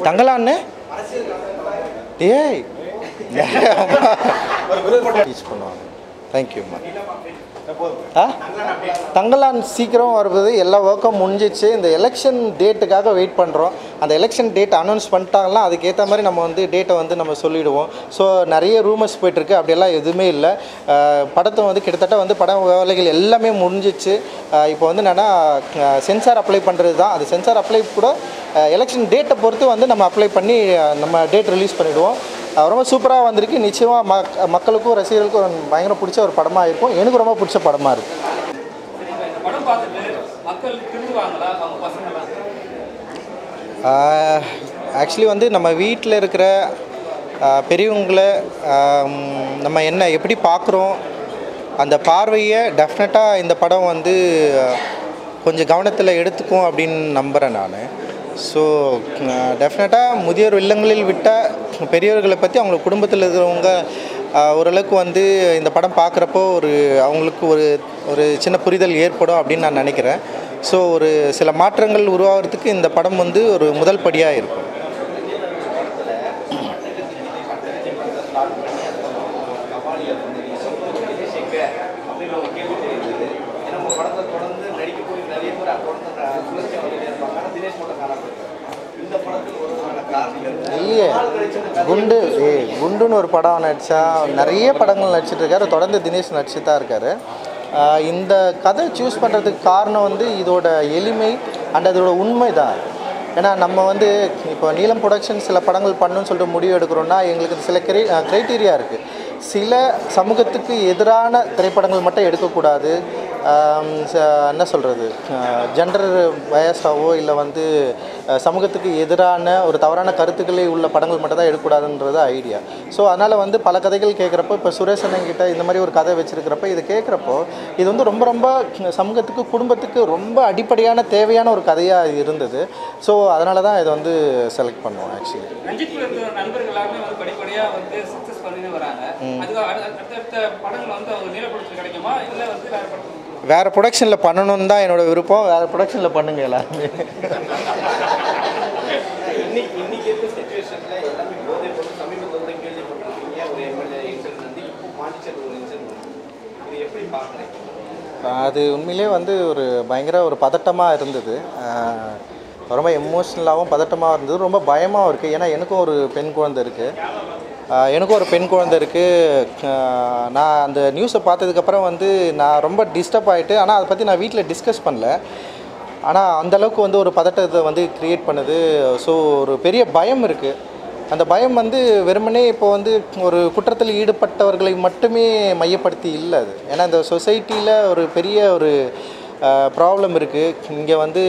தங்கலான்னு டேய் டீச் பண்ணுவாங்க. தேங்க்யூம்மா. தங்கலான் சீக்கிரம் வருவது எல்லா ஒர்க்கும் முடிஞ்சிச்சு. இந்த எலெக்ஷன் டேட்டுக்காக வெயிட் பண்ணுறோம். அந்த எலெக்ஷன் டேட் அனௌன்ஸ் பண்ணிட்டாங்கன்னா அதுக்கேற்ற மாதிரி நம்ம வந்து டேட்டை வந்து நம்ம சொல்லிவிடுவோம். ஸோ நிறைய ரூமர்ஸ் போய்ட்டுருக்கு, அப்படியெல்லாம் எதுவுமே இல்லை. படத்தை வந்து கிட்டத்தட்ட வந்து பட வேலைகள் எல்லாமே முடிஞ்சிச்சு. இப்போ வந்து என்னென்னா சென்சார் அப்ளை பண்ணுறது தான். அது சென்சார் அப்ளை கூட எலெக்ஷன் டேட்டை பொறுத்து வந்து நம்ம அப்ளை பண்ணி நம்ம டேட் ரிலீஸ் பண்ணிவிடுவோம். ரொம்ப சூப்பராக வந்திருக்கு. நிச்சயமாக மக்களுக்கும் ரசிகர்களுக்கும் பயங்கர பிடிச்ச ஒரு படமாக இருக்கும். எனக்கு ரொம்ப பிடிச்ச படமாக இருக்குது. ஆக்சுவலி வந்து நம்ம வீட்டில் இருக்கிற பெரியவங்களை நம்ம என்ன எப்படி பார்க்குறோம் அந்த பார்வையை டெஃபினட்டாக இந்த படம் வந்து கொஞ்சம் கவனத்தில் எடுத்துக்கும் அப்படின்னு நம்புகிறேன் நான். ஸோ டெஃபினட்டாக முதியோர் இல்லங்களில் விட்ட பெரியவர்களை பற்றி அவங்க குடும்பத்தில் இருக்கிறவங்க ஓரளவுக்கு வந்து இந்த படம் பார்க்குறப்போ அவங்களுக்கு ஒரு சின்ன புரிதல் ஏற்படும் அப்படின்னு நான் நினைக்கிறேன். ஸோ ஒரு சில மாற்றங்கள் உருவாகிறதுக்கு இந்த படம் வந்து ஒரு முதல் படியாக இருக்கும். இல்லையே குண்டுன்னு ஒரு படம் நடித்தா நிறைய படங்கள் நடிச்சிட்ருக்காரு. தொடர்ந்து தினேஷ் நடிச்சு தான் இருக்கார். இந்த கதை சூஸ் பண்ணுறதுக்கு காரணம் வந்து இதோட எளிமை அண்ட் அதோட உண்மை தான். ஏன்னா நம்ம வந்து இப்போ நீலம் ப்ரொடக்ஷன் சில படங்கள் பண்ணணும்னு சொல்லிட்டு முடிவு எடுக்கிறோன்னா எங்களுக்கு சில க்ரைட்டீரியா இருக்குது. சில சமூகத்துக்கு எதிரான திரைப்படங்கள் மட்டும் எடுக்கக்கூடாது. என்ன சொல்கிறது, ஜெண்டர் பயஸாவோ இல்லை வந்து சமூகத்துக்கு எதிரான ஒரு தவறான கருத்துக்களே உள்ள படங்கள் மட்டும் தான் எடுக்கக்கூடாதுன்றது ஐடியா. ஸோ அதனால் வந்து பல கதைகள் கேட்குறப்போ இப்போ சுரேஷ் அண்ணன்கிட்ட இந்த மாதிரி ஒரு கதை வச்சுருக்கிறப்ப இது கேட்குறப்போ இது வந்து ரொம்ப ரொம்ப சமூகத்துக்கு குடும்பத்துக்கு ரொம்ப அடிப்படையான தேவையான ஒரு கதையாக இருந்தது. ஸோ அதனால தான் இதை வந்து செலக்ட் பண்ணுவோம். ஆக்சுவலி வேறு ப்ரொடக்ஷனில் பண்ணணுன்னு தான் என்னோடய விருப்பம். வேறு ப்ரொடக்ஷனில் பண்ணுங்க எல்லாருமே. அது உண்மையிலே வந்து ஒரு பயங்கர ஒரு பதட்டமாக இருந்தது. ரொம்ப எமோஷ்னலாகவும் பதட்டமாக இருந்தது. ரொம்ப பயமாகவும் இருக்குது. ஏன்னா எனக்கும் ஒரு பெண் குழந்தை இருக்குது. நான் அந்த நியூஸை பார்த்ததுக்கப்புறம் வந்து நான் ரொம்ப டிஸ்டர்ப் ஆகிட்டு, ஆனால் அதை பற்றி நான் வீட்டில் டிஸ்கஸ் பண்ணல. ஆனால் அந்தளவுக்கு வந்து ஒரு பதட்டத்தை வந்து க்ரியேட் பண்ணுது. ஸோ ஒரு பெரிய பயம் இருக்குது. அந்த பயம் வந்து வெறுமனே இப்போ வந்து ஒரு குற்றத்தில் ஈடுபட்டவர்களை மட்டுமே மையப்படுத்தி இல்லை அது. ஏன்னா இந்த சொசைட்டியில் ஒரு பெரிய ஒரு ப்ராப்ளம் இருக்குது. இங்கே வந்து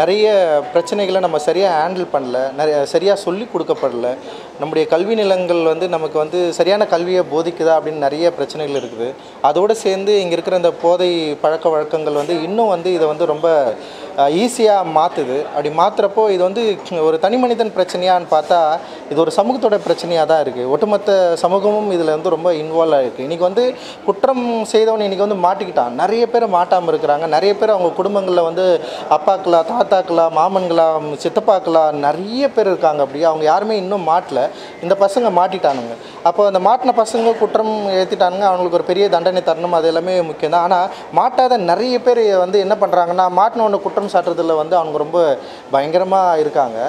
நிறைய பிரச்சனைகளை நம்ம சரியாக ஹேண்டில் பண்ணல, சரியாக சொல்லி கொடுக்கப்படல. நம்முடைய கல்வி நிலங்கள் வந்து நமக்கு வந்து சரியான கல்வியை போதிக்குதா அப்படின்னு நிறைய பிரச்சனைகள் இருக்குது. அதோடு சேர்ந்து இங்கே இருக்கிற இந்த போதை பழக்க வழக்கங்கள் வந்து இன்னும் வந்து இதை வந்து ரொம்ப ஈஸியாக மாற்றுது. அப்படி மாற்றுறப்போ இது வந்து ஒரு தனி மனிதன் பிரச்சனையான்னு பார்த்தா இது ஒரு சமூகத்தோட பிரச்சனையாக தான் இருக்குது. ஒட்டுமொத்த சமூகமும் இதில் வந்து ரொம்ப இன்வால்வ் ஆகிருக்கு. இன்றைக்கி வந்து குற்றம் செய்தவன் இன்றைக்கி வந்து மாட்டிக்கிட்டான். நிறைய பேர் மாட்டாமல் இருக்கிறாங்க. நிறைய பேர் அவங்க குடும்பங்களில் வந்து அப்பாக்களா, தாத்தாக்களா, மாமன்களா, சித்தப்பாக்களா நிறைய பேர் இருக்காங்க. அப்படி அவங்க யாருமே இன்னும் மாட்டல. இந்த பசங்க மாட்டிட்டானுங்க. அப்போ அந்த மாட்டின பசங்க குற்றம் ஏற்றிட்டானுங்க. அவங்களுக்கு ஒரு பெரிய தண்டனை தரணும், அது எல்லாமே முக்கியம் தான். ஆனால் மாட்டாத நிறைய பேர் வந்து என்ன பண்ணுறாங்கன்னா மாட்டினவனை குற்றம் சாட்டுறதுல வந்து அவங்க ரொம்ப பயங்கரமாக இருக்காங்க.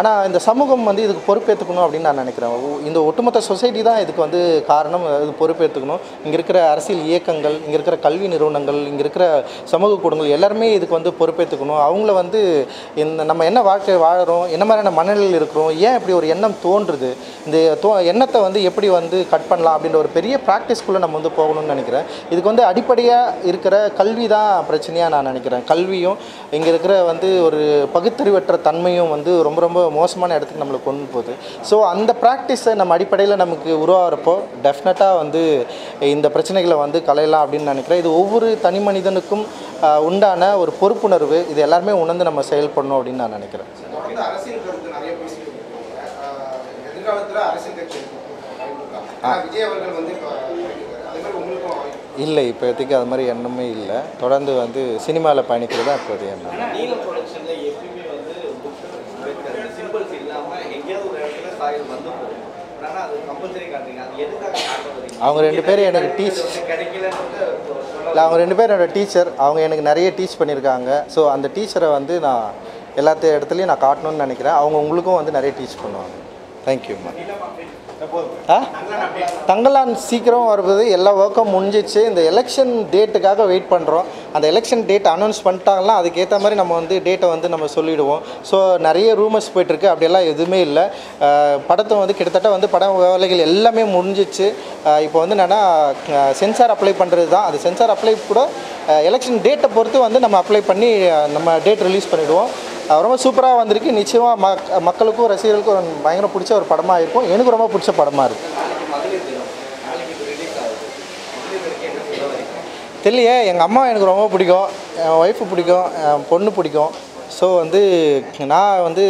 ஆனால் இந்த சமூகம் வந்து இதுக்கு பொறுப்பேற்றுக்கணும் அப்படின்னு நான் நினைக்கிறேன். இந்த ஒட்டுமொத்த சொசைட்டி தான் இதுக்கு வந்து காரணம். இது பொறுப்பேற்றுக்கணும். இங்கே இருக்கிற அரசியல் இயக்கங்கள், இங்கே இருக்கிற கல்வி நிறுவனங்கள், இங்கே இருக்கிற சமூக கூடங்கள் எல்லாருமே இதுக்கு வந்து பொறுப்பேற்றுக்கணும். அவங்கள வந்து நம்ம என்ன வாழ்க்கை வாழறோம், என்ன மாதிரியான மனநிலையில் இருக்கிறோம், ஏன் இப்படி ஒரு எண்ணம் தோன்றுது, இந்த எண்ணத்தை வந்து எப்படி வந்து கட் பண்ணலாம் அப்படின்ற ஒரு பெரிய ப்ராக்டிஸ்குள்ளே நம்ம வந்து போகணும்னு நினைக்கிறேன். இதுக்கு வந்து அடிப்படையாக இருக்கிற கல்வி தான் பிரச்சனையாக நான் நினைக்கிறேன். கல்வியும் இங்கே இருக்கிற வந்து ஒரு பகுத்தறிவற்ற தன்மையும் வந்து ரொம்ப ரொம்ப மோசமான இடத்துக்கு நம்மளை கொண்டு போகுது. ஸோ அந்த ப்ராக்டிஸை நம்ம அடிப்படையில் நமக்கு உருவாகிறப்போ டெஃபினட்டாக வந்து இந்த பிரச்சனைகளை வந்து களையலாம் அப்படின்னு நினைக்கிறேன். இது ஒவ்வொரு தனி மனிதனுக்கும் உண்டான ஒரு பொறுப்புணர்வு. இது எல்லாருமே உணர்ந்து நம்ம செயல்படணும் அப்படின்னு நான் நினைக்கிறேன். இல்லை, இப்போதைக்கு அது மாதிரி எண்ணமே இல்லை. தொடர்ந்து வந்து சினிமாவில் பயணிக்கிறது தான் இப்போதைய எண்ணம். அவங்க 2 பேரும் எனக்கு அவங்க 2 பேரும் என்னோடய டீச்சர். அவங்க எனக்கு நிறைய டீச் பண்ணியிருக்காங்க. ஸோ அந்த டீச்சரை வந்து நான் எல்லாத்த இடத்துலையும் நான் காட்டணும்னு நினைக்கிறேன். அவங்க உங்களுக்கும் வந்து நிறைய டீச் பண்ணுவாங்க. தேங்க்யூம்மா. தங்கலான் சீக்கிரம் வருவது, எல்லா ஒர்க்கும் முடிஞ்சிச்சு. இந்த எலெக்ஷன் டேட்டுக்காக வெயிட் பண்ணுறோம். அந்த எலெக்ஷன் டேட் அனௌன்ஸ் பண்ணிட்டாங்கன்னா அதுக்கேற்ற மாதிரி நம்ம வந்து டேட்டை வந்து நம்ம சொல்லிவிடுவோம். ஸோ நிறைய ரூமர்ஸ் போய்ட்டுருக்கு, அப்படியெல்லாம் எதுவுமே இல்லை. படத்தை வந்து கிட்டத்தட்ட வந்து பட வேலைகள் எல்லாமே முடிஞ்சிச்சு. இப்போ வந்து என்னென்னா சென்சார் அப்ளை பண்ணுறது தான். அது சென்சார் அப்ளை கூட எலெக்ஷன் டேட்டை பொறுத்து வந்து நம்ம அப்ளை பண்ணி நம்ம டேட் ரிலீஸ் பண்ணிவிடுவோம். ரொம்ப சூப்பராக வந்திருக்கு. நிச்சயமாக மக்களுக்கும் ரசிகர்களுக்கும் பயங்கர பிடிச்ச ஒரு படமாக இருக்கும். எனக்கு ரொம்ப பிடிச்ச படமாக இருக்குது. தெரியலையே, எங்கள் அம்மா எனக்கு ரொம்ப பிடிக்கும், என் ஒய்ஃபு பிடிக்கும், என் பொண்ணு பிடிக்கும். ஸோ வந்து நான் வந்து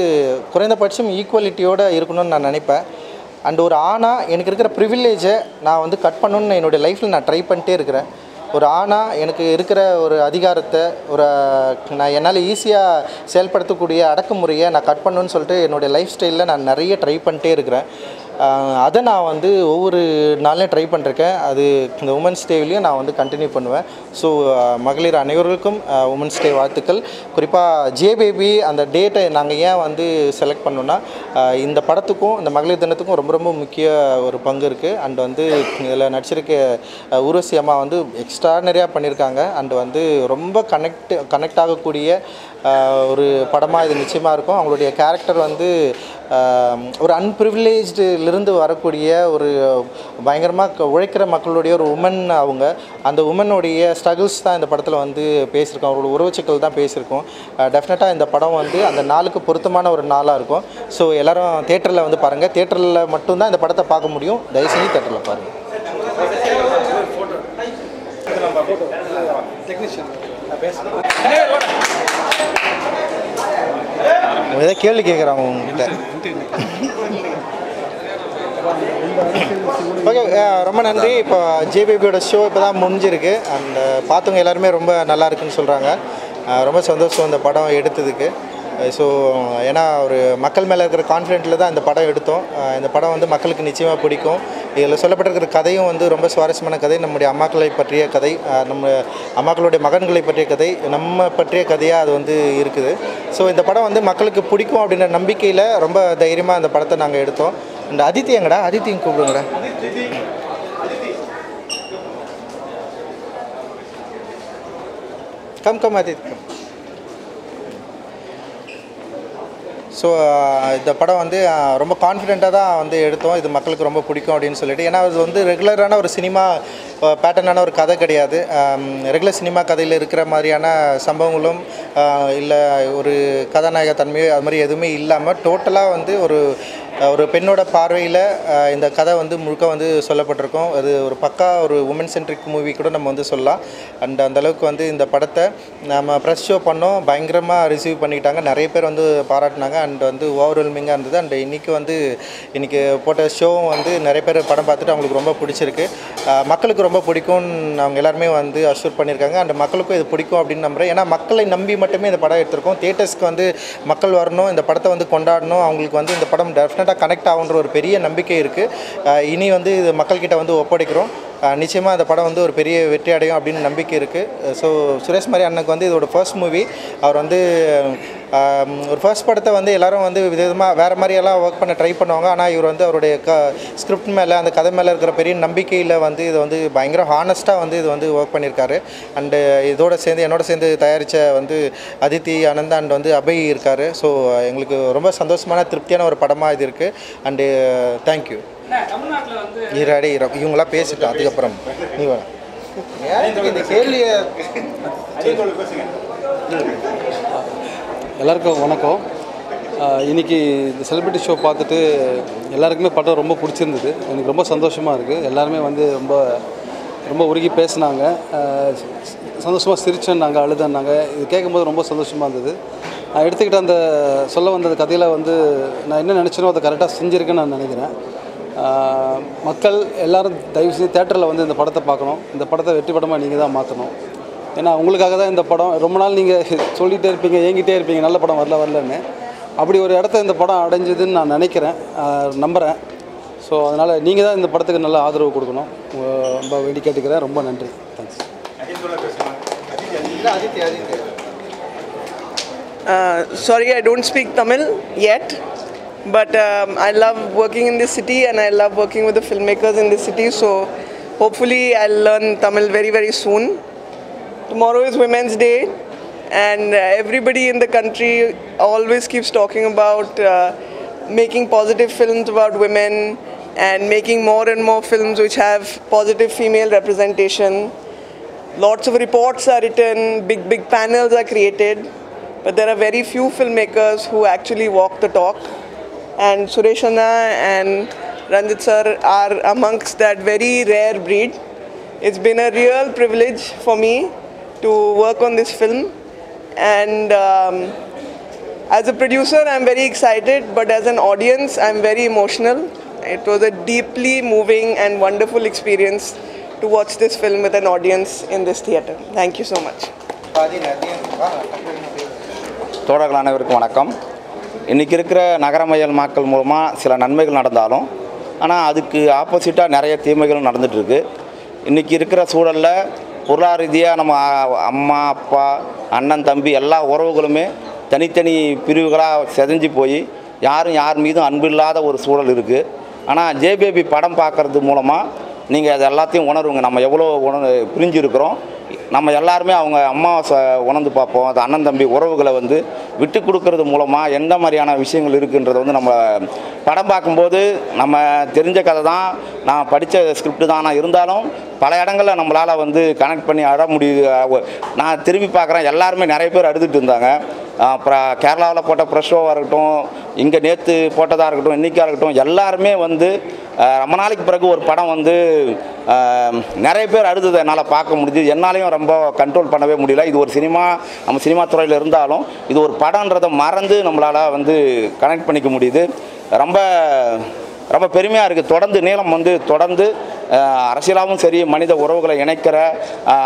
குறைந்தபட்சம் ஈக்குவலிட்டியோடு இருக்கணும்னு நான் நினைப்பேன். அண்ட் ஒரு ஆணாக எனக்கு இருக்கிற ப்ரிவிலேஜை நான் வந்து கட் பண்ணணுன்னு என்னுடைய லைஃப்பில் நான் ட்ரை பண்ணிட்டே இருக்கிறேன். ஒரு ஆணாக எனக்கு இருக்கிற ஒரு அதிகாரத்தை நான் என்னால் ஈஸியாக செயல்படுத்தக்கூடிய அடக்குமுறையை நான் கட் பண்ணணுன்னு சொல்லிட்டு என்னுடைய லைஃப் ஸ்டைலில் நான் நிறைய ட்ரை பண்ணிட்டே இருக்கிறேன். அதை நான் வந்து ஒவ்வொரு நாளையும் ட்ரை பண்ணிருக்கேன். அது இந்த உமன்ஸ் டேவிலையும் நான் வந்து கண்டினியூ பண்ணுவேன். ஸோ மகளிர் அனைவருக்கும் உமன்ஸ் டே வாழ்த்துக்கள். குறிப்பாக ஜேபேபி அந்த டேட்டை நாங்கள் ஏன் வந்து செலக்ட் பண்ணோன்னா, இந்த படத்துக்கும் இந்த மகளிர் தினத்துக்கும் ரொம்ப ரொம்ப முக்கிய ஒரு பங்கு இருக்குது. அண்ட் வந்து இதில் நடிச்சிருக்க ஊர்வசி அம்மா வந்து எக்ஸ்ட்ரானரியாக பண்ணியிருக்காங்க. அண்ட் வந்து ரொம்ப கனெக்ட் ஆகக்கூடிய ஒரு படமாக இது நிச்சயமாக இருக்கும். அவங்களுடைய கேரக்டர் வந்து ஒரு அன்பிரிவிலேஜ்டிலிருந்து வரக்கூடிய ஒரு பயங்கரமாக உழைக்கிற மக்களுடைய ஒரு உமன். அவங்க அந்த உமனுடைய ஸ்ட்ரகிள்ஸ் தான் இந்த படத்தில் வந்து பேசியிருக்கோம். அவங்களோட உறவுச்சிக்கல் தான் பேசியிருக்கோம். டெஃபினட்டாக இந்த படம் வந்து அந்த நாளுக்கு பொருத்தமான ஒரு நாளாக இருக்கும். ஸோ எல்லோரும் தேட்டரில் வந்து பாருங்கள். தேட்டரில் மட்டும்தான் இந்த படத்தை பார்க்க முடியும். தயவுசெய்து தேட்டரில் பாருங்கள். ஏதாவது கேள்வி கேட்குறாங்க உங்ககிட்ட. ஓகே, ரொம்ப நன்றி. இப்போ ஜேபேபியோட ஷோ இப்போ தான் முடிஞ்சிருக்கு. அண்ட் பார்த்தவங்க எல்லாருமே ரொம்ப நல்லா இருக்குன்னு சொல்கிறாங்க. ரொம்ப சந்தோஷம் இந்த படம் எடுத்ததுக்கு. ஸோ ஏன்னா ஒரு மக்கள் மேலே இருக்கிற கான்ஃபிடென்ட்டில் தான் இந்த படம் எடுத்தோம். இந்த படம் வந்து மக்களுக்கு நிச்சயமாக பிடிக்கும். இதில் சொல்லப்பட்டிருக்கிற கதையும் வந்து ரொம்ப சுவாரஸ்யமான கதை. நம்முடைய அம்மாக்களை பற்றிய கதை, நம்ம அம்மாக்களுடைய மகன்களை பற்றிய கதை, நம்ம பற்றிய கதையாக அது வந்து இருக்குது. ஸோ இந்த படம் வந்து மக்களுக்கு பிடிக்கும் அப்படின்ற நம்பிக்கையில் ரொம்ப தைரியமாக அந்த படத்தை நாங்கள் எடுத்தோம். இந்த அதித்தி எங்கடா? அதித்தியும் கூப்பிடுங்கடா. Come Aditi come. ஸோ இந்த படம் வந்து ரொம்ப கான்ஃபிடெண்ட்டாக தான் வந்து எடுத்தோம். இது மக்களுக்கு ரொம்ப பிடிக்கும் அப்படின்னு சொல்லிட்டு. ஏன்னா அது வந்து ரெகுலரான ஒரு சினிமா பேட்டர்னான ஒரு கதை கிடையாது. ரெகுலர் சினிமா கதையில் இருக்கிற மாதிரியான சம்பவங்களும் இல்லை ஒரு கதாநாயக தன்மையோ அது மாதிரி எதுவுமே இல்லாமல் டோட்டலாக வந்து ஒரு பெண்ணோட பார்வையில் இந்த கதை வந்து முழுக்க வந்து சொல்லப்பட்டிருக்கும். அது ஒரு பக்கா ஒரு உமன் சென்ட்ரிக் மூவி கூட நம்ம வந்து சொல்லலாம். அண்ட் அந்தளவுக்கு வந்து இந்த படத்தை நம்ம ப்ரெஸ் ஷோ பண்ணோம். பயங்கரமாக ரிசீவ் பண்ணிக்கிட்டாங்க. நிறைய பேர் வந்து பாராட்டினாங்க. அண்ட் வந்து ஓவர்வெல்மிங்காக இருந்தது. அண்ட் இன்றைக்கி போட்ட ஷோவும் வந்து நிறைய பேர் படம் பார்த்துட்டு அவங்களுக்கு ரொம்ப பிடிச்சிருக்கு. மக்களுக்கு ரொம்ப பிடிக்கும்னு அவங்க எல்லாருமே வந்து அஷ்யூர் பண்ணியிருக்காங்க. அண்ட் மக்களுக்கும் இது பிடிக்கும் அப்படின்னு நம்புகிறேன். ஏன்னா மக்களை நம்பி மட்டுமே இந்த படம் எடுத்திருக்கோம். தியேட்டர்ஸ்க்கு வந்து மக்கள் வரணும், இந்த படத்தை வந்து கொண்டாடணும். அவங்களுக்கு வந்து இந்த படம் டெஃபினட்டாக கனெக்ட் ஆகுன்ற ஒரு பெரிய நம்பிக்கை இருக்குது. இனி வந்து இது மக்கள்கிட்ட வந்து ஒப்படைக்கிறோம். நிச்சயமாக அந்த படம் வந்து ஒரு பெரிய வெற்றி அடையும் அப்படின்னு நம்பிக்கை இருக்குது. ஸோ சுரேஷ் மாதிரி அண்ணனுக்கு வந்து இதோட ஃபர்ஸ்ட் மூவி. அவர் வந்து ஒரு ஃபர்ஸ்ட் படத்தை வந்து எல்லோரும் வந்து விதமாக வேறு மாதிரியெல்லாம் ஒர்க் பண்ண ட்ரை பண்ணுவாங்க. ஆனால் இவர் வந்து அவருடைய ஸ்கிரிப்ட் மேலே அந்த கதை மேலே இருக்கிற பெரிய நம்பிக்கையில் வந்து இது வந்து பயங்கர ஹானஸ்ட்டாக வந்து இது வந்து ஒர்க் பண்ணியிருக்காரு. அண்டு என்னோட சேர்ந்து தயாரித்த வந்து அதித்தி ஆனந்த் அண்ட் வந்து அபய் இருக்கார். ஸோ எங்களுக்கு ரொம்ப சந்தோஷமான திருப்தியான ஒரு படமாக இது இருக்குது. And thank you. இவங்களாம் பேசிட்டோம். அதுக்கப்புறம் நீ இந்த கேள்வியை எல்லாருக்கும் வணக்கம். இன்றைக்கி இந்த செலிபிரிட்டி ஷோ பார்த்துட்டு எல்லாருக்குமே படம் ரொம்ப பிடிச்சிருந்தது. எனக்கு ரொம்ப சந்தோஷமாக இருக்குது. எல்லாருமே வந்து ரொம்ப ரொம்ப உருகி பேசினாங்க, சந்தோஷமாக சிரிச்சேன்னாங்க, அழுதன்னாங்க. இது கேட்கும்போது ரொம்ப சந்தோஷமாக இருந்தது. நான் எடுத்துக்கிட்ட அந்த சொல்ல வந்த கதையில் வந்து நான் என்ன நினச்சேனோ அதை கரெக்டாக செஞ்சுருக்கேன்னு நான் நினைக்கிறேன். மக்கள் எல்லோரும் தயவுசெய்து தேட்டரில் வந்து இந்த படத்தை பார்க்கணும். இந்த படத்தை வெற்றி படமாக நீங்கள் தான் மாற்றணும். ஏன்னா உங்களுக்காக தான் இந்த படம். ரொம்ப நாள் நீங்கள் சொல்லிகிட்டே இருப்பீங்க, ஏங்கிட்டே இருப்பீங்க நல்ல படம் வரலன்னு. அப்படி ஒரு இடத்த இந்த படம் அடைஞ்சதுன்னு நான் நினைக்கிறேன், நம்புகிறேன். ஸோ அதனால் நீங்கள் தான் இந்த படத்துக்கு நல்ல ஆதரவு கொடுக்கணும், ரொம்ப வேண்டி கேட்டுக்கிறேன். ரொம்ப நன்றி. Thanks. Sorry, I don't speak Tamil yet, but I love working in this city and I love working with the filmmakers in this city. So hopefully I'll learn Tamil very, very soon. Tomorrow is Women's Day, and everybody in the country always keeps talking about making positive films about women and making more and more films which have positive female representation. Lots of reports are written, big panels are created, but there are very few filmmakers who actually walk the talk. And Suresh Anna and Ranjit sir are amongst that very rare breed. It's been a real privilege for me to work on this film, and as a producer I'm very excited, but as an audience I'm very emotional. It was a deeply moving and wonderful experience to watch this film with an audience in this theatre. Thank you so much. தோழர்கள் அனைவருக்கும் வணக்கம். இன்றைக்கி இருக்கிற நகரமயல் மக்கள் மூலமாக சில நன்மைகள் நடந்தாலும், ஆனால் அதுக்கு ஆப்போசிட்டாக நிறைய தீமைகளும் நடந்துகிட்ருக்கு. இன்றைக்கி இருக்கிற சூழலில் பொருளாதார ரீதியாக நம்ம அம்மா அப்பா அண்ணன் தம்பி எல்லா உறவுகளுமே தனித்தனி பிரிவுகளாக செதஞ்சு போய் யாரும் யார் மீதும் அன்பு இல்லாத ஒரு சூழல் இருக்குது. ஆனால் ஜேபேபி படம் பார்க்குறது மூலமாக நீங்கள் அது எல்லாத்தையும் உணர்வுங்க. நம்ம எவ்வளோ பிரிஞ்சு இருக்கிறோம், நம்ம எல்லாருமே அவங்க அம்மாவை உணர்ந்து பார்ப்போம். அது அண்ணன் தம்பி உறவுகளை வந்து விட்டு கொடுக்கறது மூலமாக எந்த மாதிரியான விஷயங்கள் இருக்குன்றதை வந்து நம்ம படம் பார்க்கும்போது நம்ம தெரிஞ்ச கதை தான், நான் படித்த ஸ்கிரிப்ட் தான், ஆனால் இருந்தாலும் பல இடங்களில் நம்மளால் வந்து கனெக்ட் பண்ணி அழ முடியுது. நான் திரும்பி பார்க்குறேன், எல்லாருமே நிறைய பேர் அழுதுட்டு இருந்தாங்க. அப்புறம் கேரளாவில் போட்ட ப்ரெஷ் ஷோவாக இருக்கட்டும், இங்கே நேற்று போட்டதாக இருக்கட்டும், இன்றைக்காக இருக்கட்டும், எல்லாருமே வந்து ரொம்ப நாளைக்கு பிறகு ஒரு படம் வந்து நிறைய பேர் அழுததை என்னால் பார்க்க முடியுது. என்னாலையும் ரொம்ப கண்ட்ரோல் பண்ணவே முடியல. இது ஒரு சினிமா, நம்ம சினிமா துறையில் இருந்தாலும் இது ஒரு படன்றதை மறந்து நம்மளால் வந்து கனெக்ட் பண்ணிக்க முடியுது. ரொம்ப ரொம்ப பெருமையாக இருக்குது. தொடர்ந்து நீளம் வந்து தொடர்ந்து அரசியலாகவும் சரி மனித உறவுகளை இணைக்கிற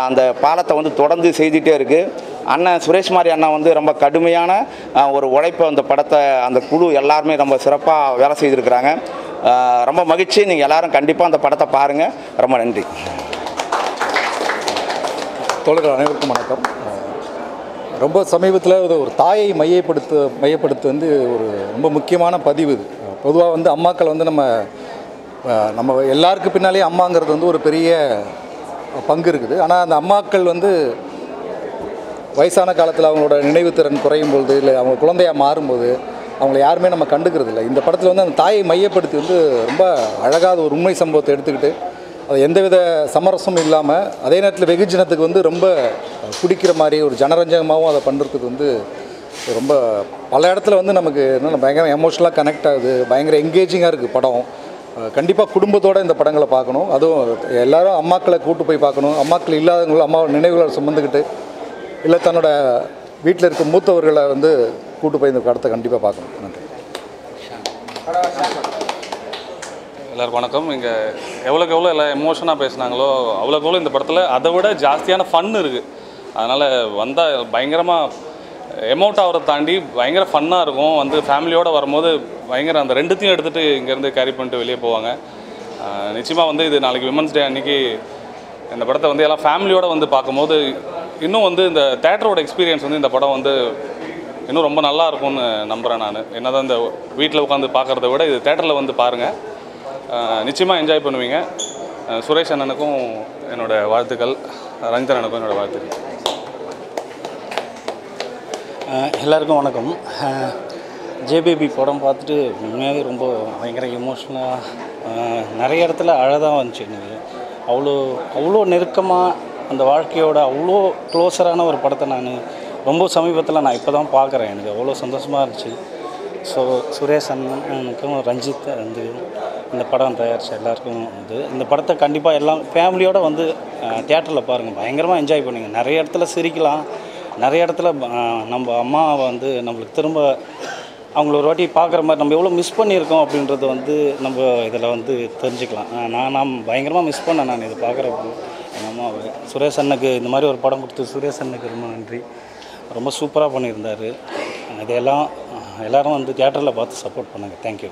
அந்த பாலத்தை வந்து தொடர்ந்து செய்துகிட்டே இருக்குது. அண்ணன் சுரேஷ் மாதிரி அண்ணன் வந்து ரொம்ப கடுமையான ஒரு உழைப்பை அந்த படத்தை அந்த குழு எல்லாருமே ரொம்ப சிறப்பாக வேலை செய்திருக்கிறாங்க. ரொம்ப மகிழ்ச்சி. நீங்கள் எல்லோரும் கண்டிப்பாக அந்த படத்தை பாருங்கள். ரொம்ப நன்றி. தோழர்கள் அனைவருக்கும் வணக்கம். ரொம்ப சமீபத்தில் ஒரு தாயை மையப்படுத்து வந்து ஒரு ரொம்ப முக்கியமான பதிவு இது. பொதுவாக வந்து அம்மாக்கள் வந்து நம்ம எல்லாருக்கு பின்னாலே அம்மாங்கிறது வந்து ஒரு பெரிய பங்கு இருக்குது. ஆனால் அந்த அம்மாக்கள் வந்து வயசான காலத்தில் அவங்களோட நினைவு திறன் குறையும் பொழுது, இல்லை அவங்க குழந்தையாக மாறும்போது அவங்கள யாருமே நம்ம கண்டுக்கிறது இல்லை. இந்த படத்தில் வந்து அந்த தாயை மையப்படுத்தி வந்து ரொம்ப அழகாக ஒரு உண்மை சம்பவத்தை எடுத்துக்கிட்டு அது எந்தவித சமரசமும் இல்லாமல் அதே நேரத்தில் வெகுஜனத்துக்கு வந்து ரொம்ப பிடிக்கிற மாதிரி ஒரு ஜனரஞ்சகமாகவும் அதை பண்ணுறதுக்கு வந்து ரொம்ப பல இடத்துல வந்து நமக்கு என்னென்ன பயங்கர எமோஷனலாக கனெக்ட் ஆகுது. பயங்கர என்கேஜிங்காக இருக்குது படம். கண்டிப்பாக குடும்பத்தோடு இந்த படங்களை பார்க்கணும். அதுவும் எல்லோரும் அம்மாக்களை கூட்டு போய் பார்க்கணும். அம்மாக்கள் இல்லாதவங்களும் அம்மாவோட நினைவுகளை சுமந்துக்கிட்டு இல்லை தன்னோட வீட்டில் இருக்க மூத்தவர்களை வந்து கூட்டு போய் இந்த படத்தை கண்டிப்பாக பார்க்கணும். நன்றி. எல்லாருக்கும் வணக்கம். இங்கே எவ்வளோக்கு எவ்வளோ எல்லாம் எமோஷனாக பேசுனாங்களோ அவ்வளோக்கு எவ்வளோ இந்த படத்தில் அதை விட ஜாஸ்தியான ஃபன் இருக்குது. அதனால் வந்தால் பயங்கரமாக எமௌண்ட் ஆகிறத தாண்டி பயங்கர ஃபன்னாக இருக்கும். வந்து ஃபேமிலியோடு வரும்போது பயங்கர அந்த ரெண்டுத்தையும் எடுத்துகிட்டு இங்கேருந்து கேரி பண்ணிட்டு வெளியே போவாங்க. நிச்சயமாக வந்து இது நாளைக்கு விமன்ஸ் டே அன்றைக்கி இந்த படத்தை வந்து எல்லாம் ஃபேமிலியோடு வந்து பார்க்கும்போது இன்னும் வந்து இந்த தேட்டரோட எக்ஸ்பீரியன்ஸ் வந்து இந்த படம் வந்து இன்னும் ரொம்ப நல்லா இருக்கும்னு நம்புகிறேன் நான். என்ன தான் இந்த வீட்டில் உட்காந்து பார்க்குறத விட இது தேட்டரில் வந்து பாருங்கள், நிச்சயமாக என்ஜாய் பண்ணுவீங்க. சுரேஷ் அண்ணனுக்கும் என்னோடய வாழ்த்துக்கள், ரஞ்சித் அண்ணனுக்கும் என்னோடய வாழ்த்துக்கள். எல்லாருக்கும் வணக்கம். ஜேபேபி படம் பார்த்துட்டு உண்மையாகவே ரொம்ப பயங்கர எமோஷ்னலாக நிறைய இடத்துல அழகாக வந்துச்சு. எனக்கு அவ்வளோ நெருக்கமாக அந்த வாழ்க்கையோட அவ்வளோ க்ளோஸரான ஒரு படத்தை நான் ரொம்ப சமீபத்தில் நான் இப்போ தான் பார்க்குறேன். எனக்கு அவ்வளோ சந்தோஷமாக இருந்துச்சு. ஸோ சுரேஷ் அண்ணனுக்கும் ரஞ்சித் வந்து இந்த படம் தயாரித்த எல்லாருக்கும் வந்து இந்த படத்தை கண்டிப்பாக எல்லாம் ஃபேமிலியோடு வந்து தியேட்டரில் பாருங்கள். பயங்கரமாக என்ஜாய் பண்ணுங்க. நிறைய இடத்துல சிரிக்கலாம், நிறைய இடத்துல நம்ம அம்மாவை வந்து நம்மளுக்கு திரும்ப அவங்கள ஒரு வாட்டி பார்க்குற மாதிரி நம்ம எவ்வளோ மிஸ் பண்ணியிருக்கோம் அப்படின்றது வந்து நம்ம இதில் வந்து தெரிஞ்சுக்கலாம். நான் பயங்கரமாக மிஸ் பண்ணேன் நான் இதை பார்க்குறப்போ எங்கள் அம்மாவை. சுரேஷ் அண்ணனுக்கு இந்த மாதிரி ஒரு படம் கொடுத்து சுரேஷ் அண்ணனுக்கு ரொம்ப நன்றி. ரொம்ப சூப்பராக பண்ணியிருந்தார். இதையெல்லாம் எல்லோரும் வந்து தியேட்டரில் பார்த்து சப்போர்ட் பண்ணுங்கள். தேங்க்யூ.